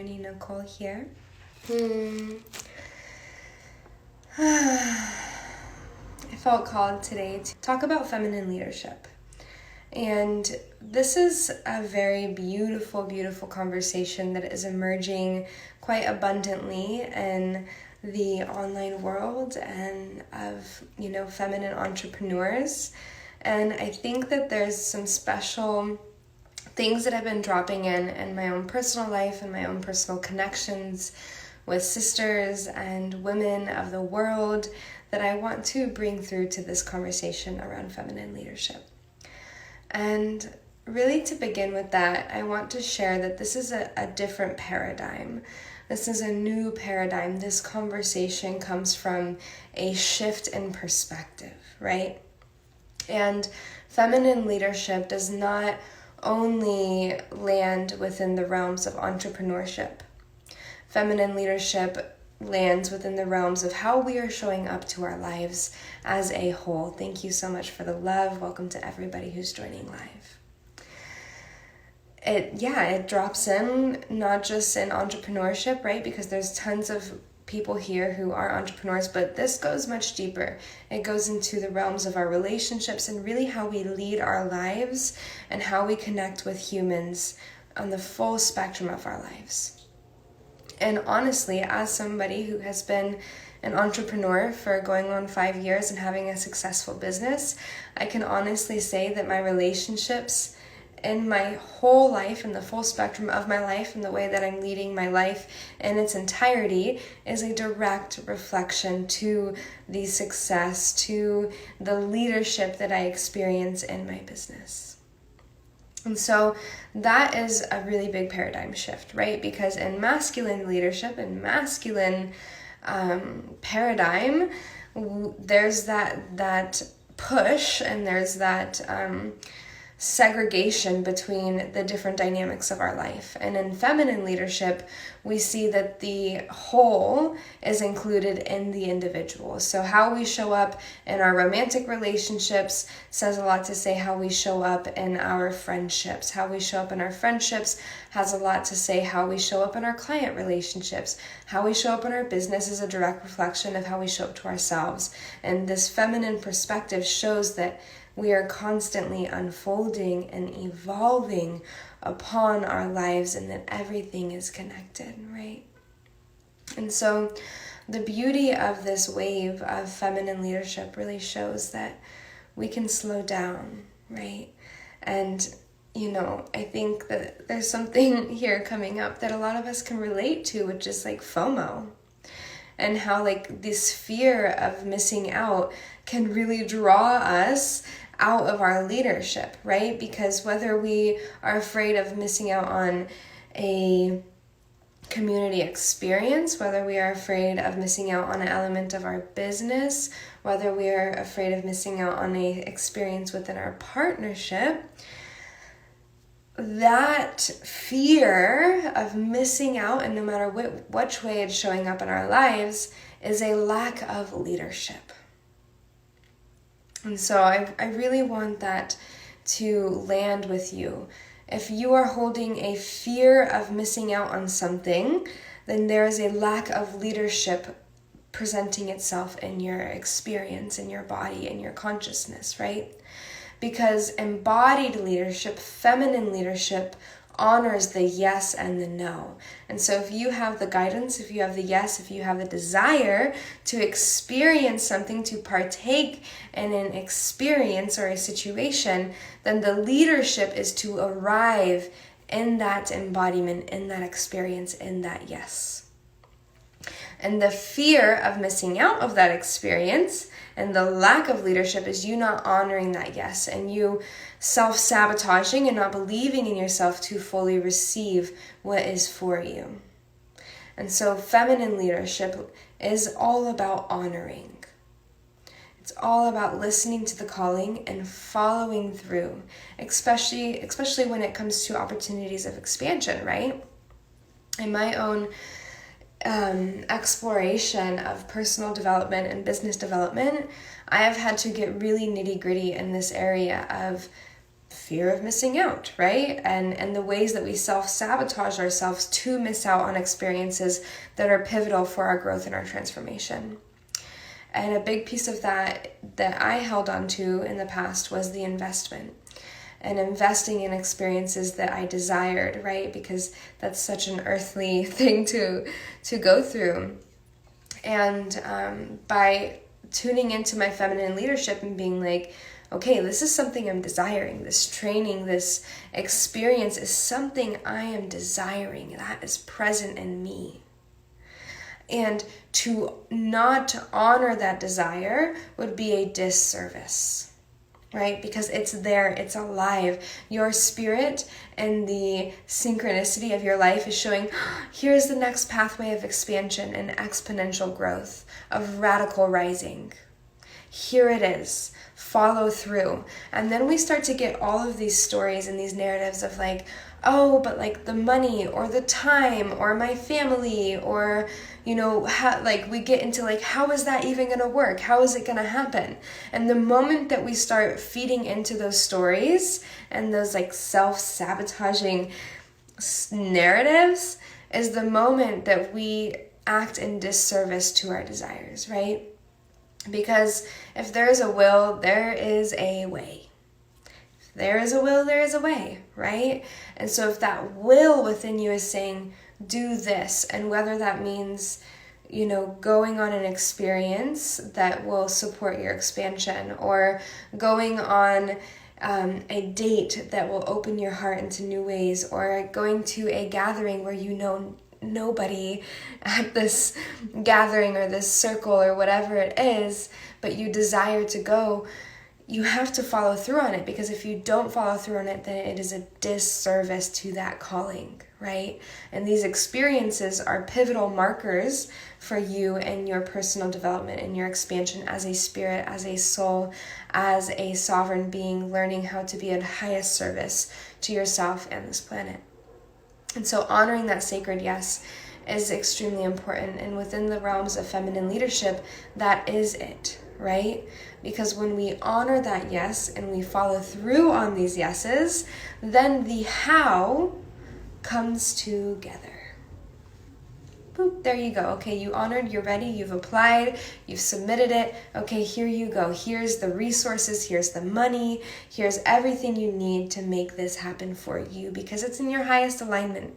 Journey Nicole here. I felt called today to talk about feminine leadership. And this is a very beautiful, beautiful conversation that is emerging quite abundantly in the online world and of, feminine entrepreneurs. And I think that there's some special things that have been dropping in my own personal life and my own personal connections with sisters and women of the world that I want to bring through to this conversation around feminine leadership. And really, to begin with that, I want to share that this is a different paradigm. This is a new paradigm. This conversation comes from a shift in perspective, right? And feminine leadership does not only land within the realms of entrepreneurship. Feminine leadership lands within the realms of how we are showing up to our lives as a whole. Thank you so much for the love. Welcome to everybody who's joining live. It drops in not just in entrepreneurship, right? Because there's tons of people here who are entrepreneurs, but this goes much deeper. It goes into the realms of our relationships and really how we lead our lives and how we connect with humans on the full spectrum of our lives. And honestly, as somebody who has been an entrepreneur for going on 5 years and having a successful business, I can honestly say that my relationships in my whole life and the full spectrum of my life and the way that I'm leading my life in its entirety is a direct reflection to the success, to the leadership that I experience in my business. And so that is a really big paradigm shift, right? Because in masculine leadership and masculine paradigm, there's that push and there's that segregation between the different dynamics of our life. And in feminine leadership, we see that the whole is included in the individual. So how we show up in our romantic relationships says a lot to say how we show up in our friendships. How we show up in our friendships has a lot to say how we show up in our client relationships. How we show up in our business is a direct reflection of how we show up to ourselves. And this feminine perspective shows that we are constantly unfolding and evolving upon our lives and that everything is connected, right? And so the beauty of this wave of feminine leadership really shows that we can slow down, right? And, I think that there's something here coming up that a lot of us can relate to, which is like FOMO. And how this fear of missing out can really draw us out of our leadership, right? Because whether we are afraid of missing out on a community experience, whether we are afraid of missing out on an element of our business, whether we are afraid of missing out on an experience within our partnership, that fear of missing out, and no matter which way it's showing up in our lives, is a lack of leadership. And so I really want that to land with you. If you are holding a fear of missing out on something, then there is a lack of leadership presenting itself in your experience, in your body, in your consciousness, right? Because embodied leadership, feminine leadership, honors the yes and the no. And so if you have the guidance, if you have the yes, if you have the desire to experience something, to partake in an experience or a situation, then the leadership is to arrive in that embodiment, in that experience, in that yes. And the fear of missing out of that experience and the lack of leadership is you not honoring that yes, and you self-sabotaging and not believing in yourself to fully receive what is for you. And so feminine leadership is all about honoring. It's all about listening to the calling and following through, especially when it comes to opportunities of expansion, right? In my own exploration of personal development and business development, I have had to get really nitty-gritty in this area of fear of missing out, right? And the ways that we self-sabotage ourselves to miss out on experiences that are pivotal for our growth and our transformation. And a big piece of that I held on to in the past was the investment. And investing in experiences that I desired, right? Because that's such an earthly thing to go through. And by tuning into my feminine leadership and being like, okay, this is something I'm desiring. This training, this experience is something I am desiring. That is present in me. And to not honor that desire would be a disservice, right? Because it's there, it's alive. Your spirit and the synchronicity of your life is showing, here's the next pathway of expansion and exponential growth, of radical rising. Here it is. Follow through. And then we start to get all of these stories and these narratives of like, oh, but like the money or the time or my family or, you know, like we get into like, how is that even going to work? How is it going to happen? And the moment that we start feeding into those stories and those like self-sabotaging narratives is the moment that we act in disservice to our desires, right? Because if there is a will, there is a way. If there is a will, there is a way, right? And so if that will within you is saying, do this, and whether that means, you know, going on an experience that will support your expansion, or going on a date that will open your heart into new ways, or going to a gathering where you know nobody at this gathering or this circle or whatever it is, but you desire to go, you have to follow through on it, because if you don't follow through on it, then it is a disservice to that calling, right? And these experiences are pivotal markers for you and your personal development and your expansion as a spirit, as a soul, as a sovereign being, learning how to be in highest service to yourself and this planet. And so honoring that sacred yes is extremely important. And within the realms of feminine leadership, that is it, right? Because when we honor that yes and we follow through on these yeses, then the how comes together. Boop, there you go. Okay, you honored, you're ready, you've applied, you've submitted it. Okay, here you go. Here's the resources, here's the money, here's everything you need to make this happen for you, because it's in your highest alignment.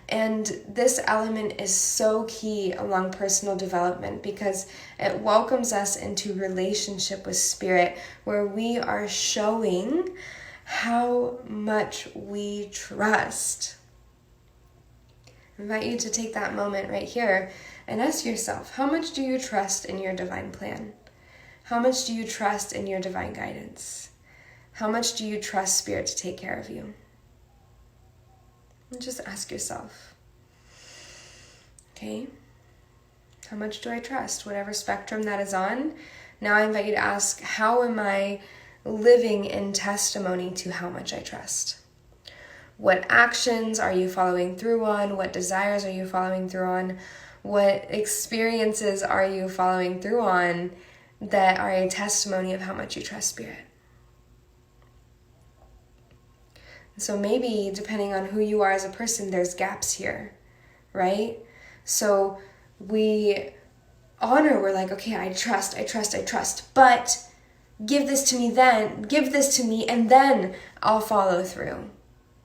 And this element is so key along personal development, because it welcomes us into relationship with spirit, where we are showing how much we trust. I invite you to take that moment right here and ask yourself, how much do you trust in your divine plan? How much do you trust in your divine guidance? How much do you trust spirit to take care of you? And just ask yourself, okay, how much do I trust? Whatever spectrum that is on. Now I invite you to ask, how am I living in testimony to how much I trust? What actions are you following through on? What desires are you following through on? What experiences are you following through on that are a testimony of how much you trust spirit? So maybe, depending on who you are as a person, there's gaps here, right? So we honor, we're like, okay, I trust, but give this to me, and then I'll follow through.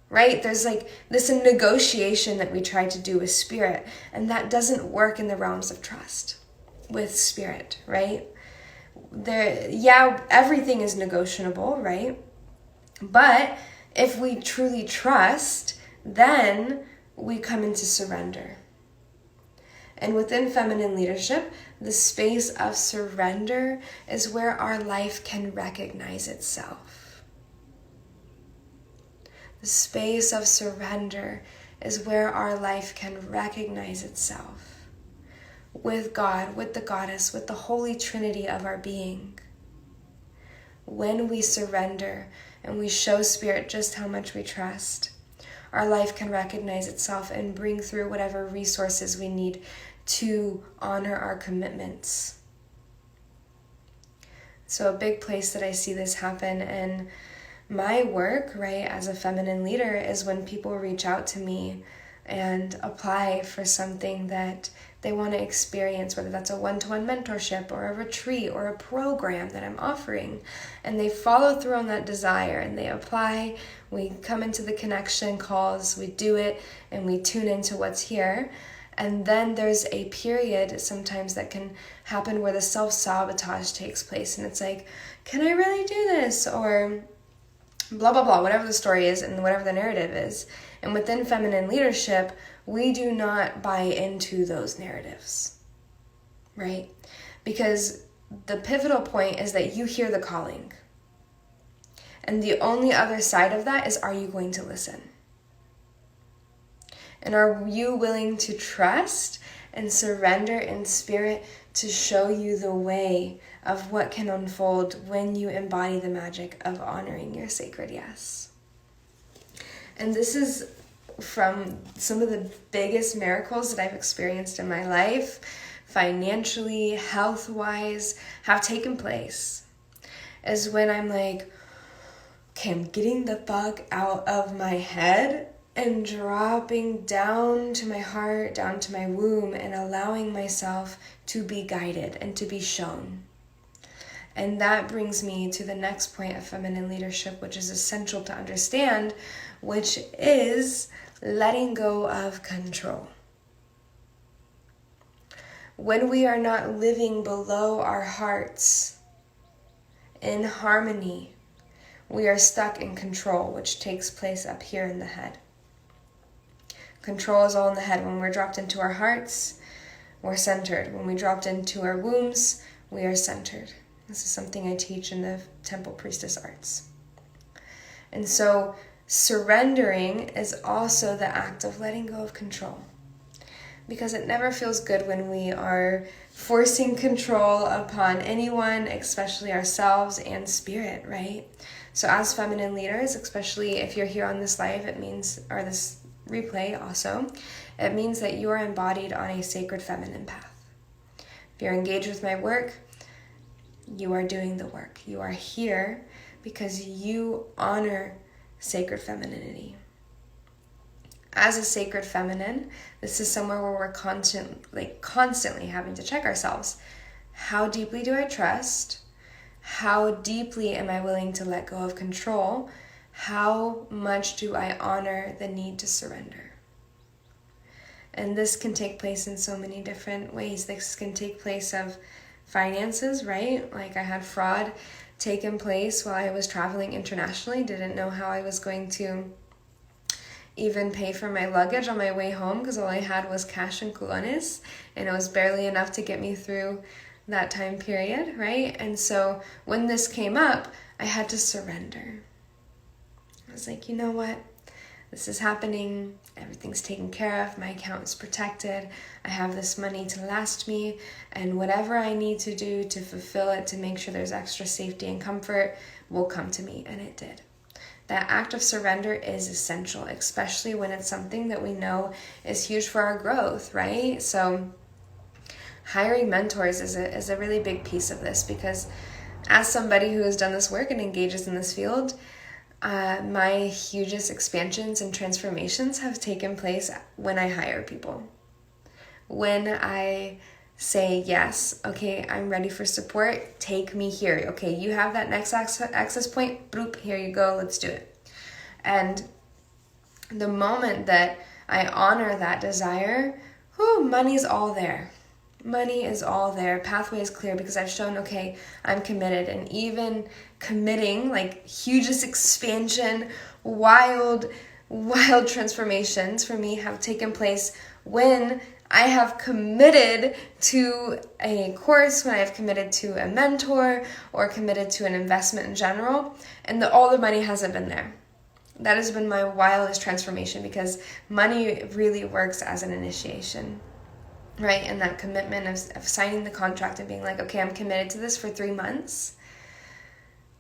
Right? There's like this negotiation that we try to do with spirit, and that doesn't work in the realms of trust with spirit, right? Everything is negotiable, right? But if we truly trust, then we come into surrender. And within feminine leadership, the space of surrender is where our life can recognize itself. The space of surrender is where our life can recognize itself with God, with the goddess, with the Holy Trinity of our being. When we surrender and we show spirit just how much we trust, our life can recognize itself and bring through whatever resources we need to honor our commitments. So a big place that I see this happen, and my work, right, as a feminine leader is when people reach out to me and apply for something that they want to experience, whether that's a one-to-one mentorship or a retreat or a program that I'm offering. And they follow through on that desire and they apply. We come into the connection calls, we do it, and we tune into what's here. And then there's a period sometimes that can happen where the self-sabotage takes place. And it's like, can I really do this? Or blah, blah, blah, whatever the story is and whatever the narrative is. And within feminine leadership, we do not buy into those narratives, right? Because the pivotal point is that you hear the calling. And the only other side of that is, are you going to listen? And are you willing to trust and surrender in spirit to show you the way of what can unfold when you embody the magic of honoring your sacred yes? And this is from some of the biggest miracles that I've experienced in my life, financially, health-wise, have taken place, is when I'm like, okay, I'm getting the fuck out of my head and dropping down to my heart, down to my womb, and allowing myself to be guided and to be shown. And that brings me to the next point of feminine leadership, which is essential to understand, which is letting go of control. When we are not living below our hearts in harmony, we are stuck in control, which takes place up here in the head. Control is all in the head. When we're dropped into our hearts, we're centered. When we dropped into our wombs, we are centered. This is something I teach in the Temple Priestess Arts. And so surrendering is also the act of letting go of control. Because it never feels good when we are forcing control upon anyone, especially ourselves and spirit, right? So as feminine leaders, especially if you're here on this live, it means, or this replay also, it means that you are embodied on a sacred feminine path. If you're engaged with my work, you are doing the work. You are here because you honor sacred femininity. As a sacred feminine, this is somewhere where we're constantly having to check ourselves. How deeply do I trust? How deeply am I willing to let go of control? How much do I honor the need to surrender? And this can take place in so many different ways. This can take place of finances, right? Like I had fraud taken place while I was traveling internationally. Didn't know how I was going to even pay for my luggage on my way home because all I had was cash and culones, and it was barely enough to get me through that time period, right? And so when this came up, I had to surrender. I was like, you know what? This is happening. Everything's taken care of. My account is protected. I have this money to last me, and whatever I need to do to fulfill it, to make sure there's extra safety and comfort, will come to me, and it did. That act of surrender is essential, especially when it's something that we know is huge for our growth, right? So hiring mentors is a really big piece of this, because as somebody who has done this work and engages in this field, my hugest expansions and transformations have taken place when I hire people. When I say, yes, okay, I'm ready for support, take me here. Okay, you have that next access point, boop, here you go, let's do it. And the moment that I honor that desire, money's all there. Money is all there. Pathway is clear because I've shown, okay, I'm committed. And even committing, like hugest expansion, wild transformations for me have taken place when I have committed to a course, when I have committed to a mentor or committed to an investment in general, and all the money hasn't been there. That has been my wildest transformation, because money really works as an initiation. Right, and that commitment of signing the contract and being like, okay, I'm committed to this for 3 months.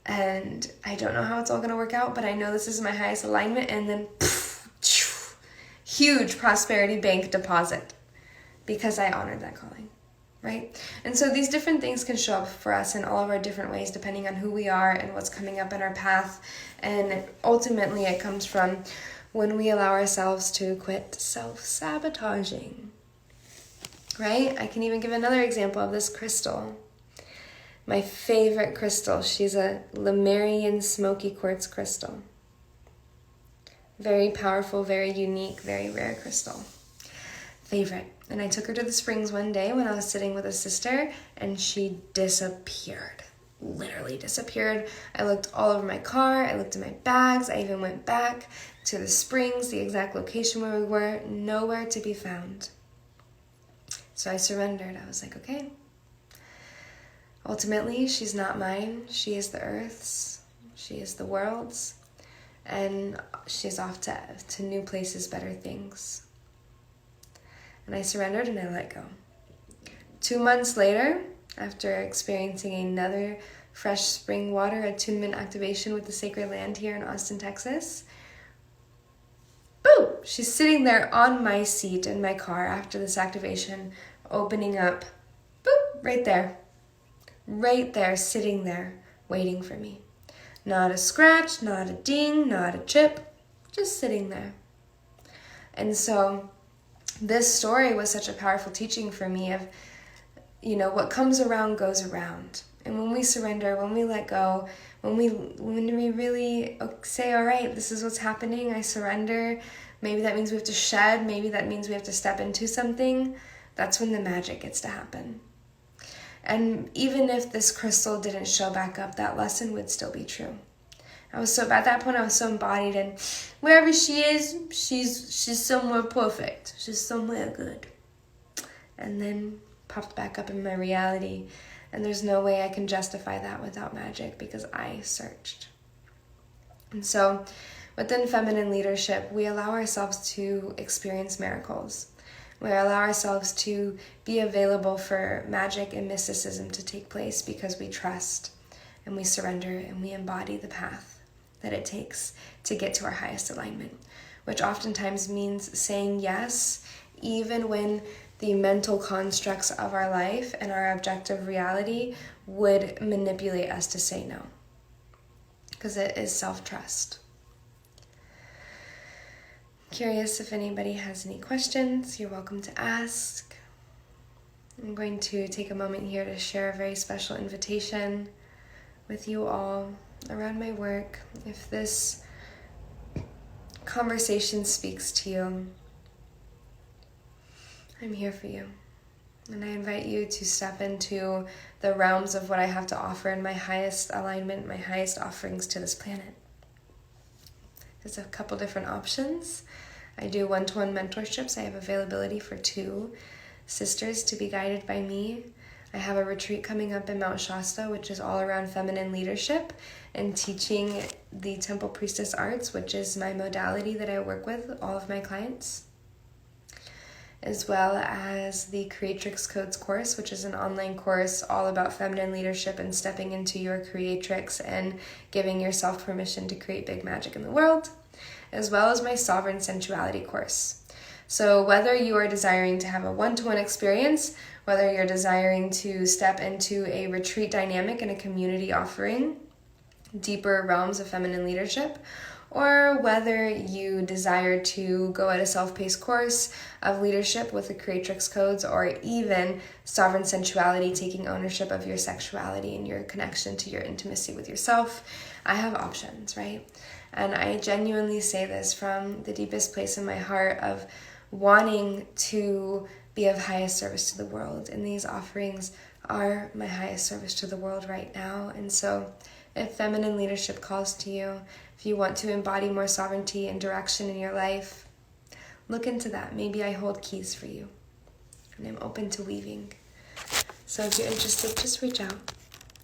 And I don't know how it's all going to work out, but I know this is my highest alignment. And then huge prosperity bank deposit because I honored that calling, right? And so these different things can show up for us in all of our different ways, depending on who we are and what's coming up in our path. And ultimately, it comes from when we allow ourselves to quit self-sabotaging, right? I can even give another example of this crystal. My favorite crystal, she's a Lemurian smoky quartz crystal. Very powerful, very unique, very rare crystal. Favorite. And I took her to the Springs one day when I was sitting with a sister, and she disappeared. Literally disappeared. I looked all over my car, I looked in my bags, I even went back to the Springs, the exact location where we were, nowhere to be found. So I surrendered. I was like, okay. Ultimately, she's not mine. She is the Earth's. She is the world's. And she's off to new places, better things. And I surrendered and I let go. 2 months later, after experiencing another fresh spring water attunement activation with the sacred land here in Austin, Texas, boom! She's sitting there on my seat in my car after this activation, opening up, boop, right there, sitting there, waiting for me. Not a scratch, not a ding, not a chip, just sitting there. And so this story was such a powerful teaching for me of, what comes around goes around. And when we surrender, when we let go, when we really say, all right, this is what's happening, I surrender, maybe that means we have to shed, maybe that means we have to step into something, that's when the magic gets to happen. And even if this crystal didn't show back up, that lesson would still be true. At that point, I was so embodied, and wherever she is, she's somewhere perfect. She's somewhere good. And then popped back up in my reality, and there's no way I can justify that without magic because I searched. And so within feminine leadership, we allow ourselves to experience miracles. We allow ourselves to be available for magic and mysticism to take place because we trust and we surrender and we embody the path that it takes to get to our highest alignment, which oftentimes means saying yes, even when the mental constructs of our life and our objective reality would manipulate us to say no, because it is self-trust. Curious if anybody has any questions, you're welcome to ask. I'm going to take a moment here to share a very special invitation with you all around my work. If this conversation speaks to you, I'm here for you. And I invite you to step into the realms of what I have to offer in my highest alignment, my highest offerings to this planet. There's a couple different options. I do one-to-one mentorships. I have availability for 2 sisters to be guided by me. I have a retreat coming up in Mount Shasta, which is all around feminine leadership and teaching the Temple Priestess Arts, which is my modality that I work with all of my clients, as well as the Creatrix Codes course, which is an online course all about feminine leadership and stepping into your creatrix and giving yourself permission to create big magic in the world, as well as my Sovereign Sensuality course. So whether you are desiring to have a one-to-one experience, whether you're desiring to step into a retreat dynamic in a community offering deeper realms of feminine leadership, or whether you desire to go at a self-paced course of leadership with the Creatrix Codes, or even Sovereign Sensuality, taking ownership of your sexuality and your connection to your intimacy with yourself, I have options, right? And I genuinely say this from the deepest place in my heart of wanting to be of highest service to the world. And these offerings are my highest service to the world right now. And so if feminine leadership calls to you, if you want to embody more sovereignty and direction in your life, look into that. Maybe I hold keys for you, and I'm open to weaving. So if you're interested, just reach out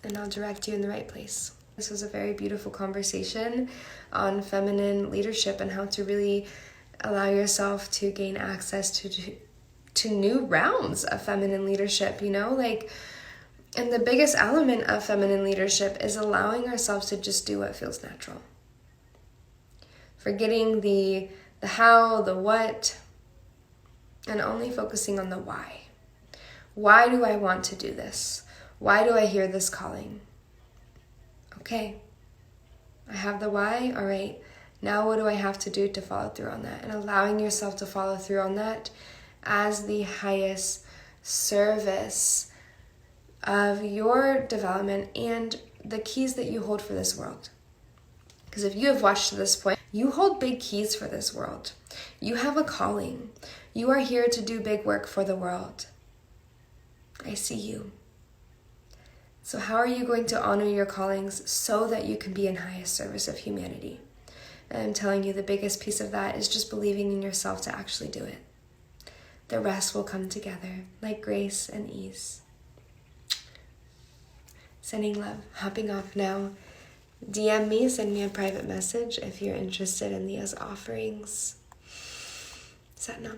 and I'll direct you in the right place. This was a very beautiful conversation on feminine leadership and how to really allow yourself to gain access to new realms of feminine leadership, and the biggest element of feminine leadership is allowing ourselves to just do what feels natural. Forgetting the how, the what, and only focusing on the why. Why do I want to do this? Why do I hear this calling? Okay, I have the why. All right, now what do I have to do to follow through on that? And allowing yourself to follow through on that as the highest service of your development and the keys that you hold for this world. Because if you have watched to this point, you hold big keys for this world. You have a calling. You are here to do big work for the world. I see you. So how are you going to honor your callings so that you can be in highest service of humanity? And I'm telling you, the biggest piece of that is just believing in yourself to actually do it. The rest will come together like grace and ease. Sending love. Hopping off now. DM me, send me a private message if you're interested in Leah's offerings. Satnam.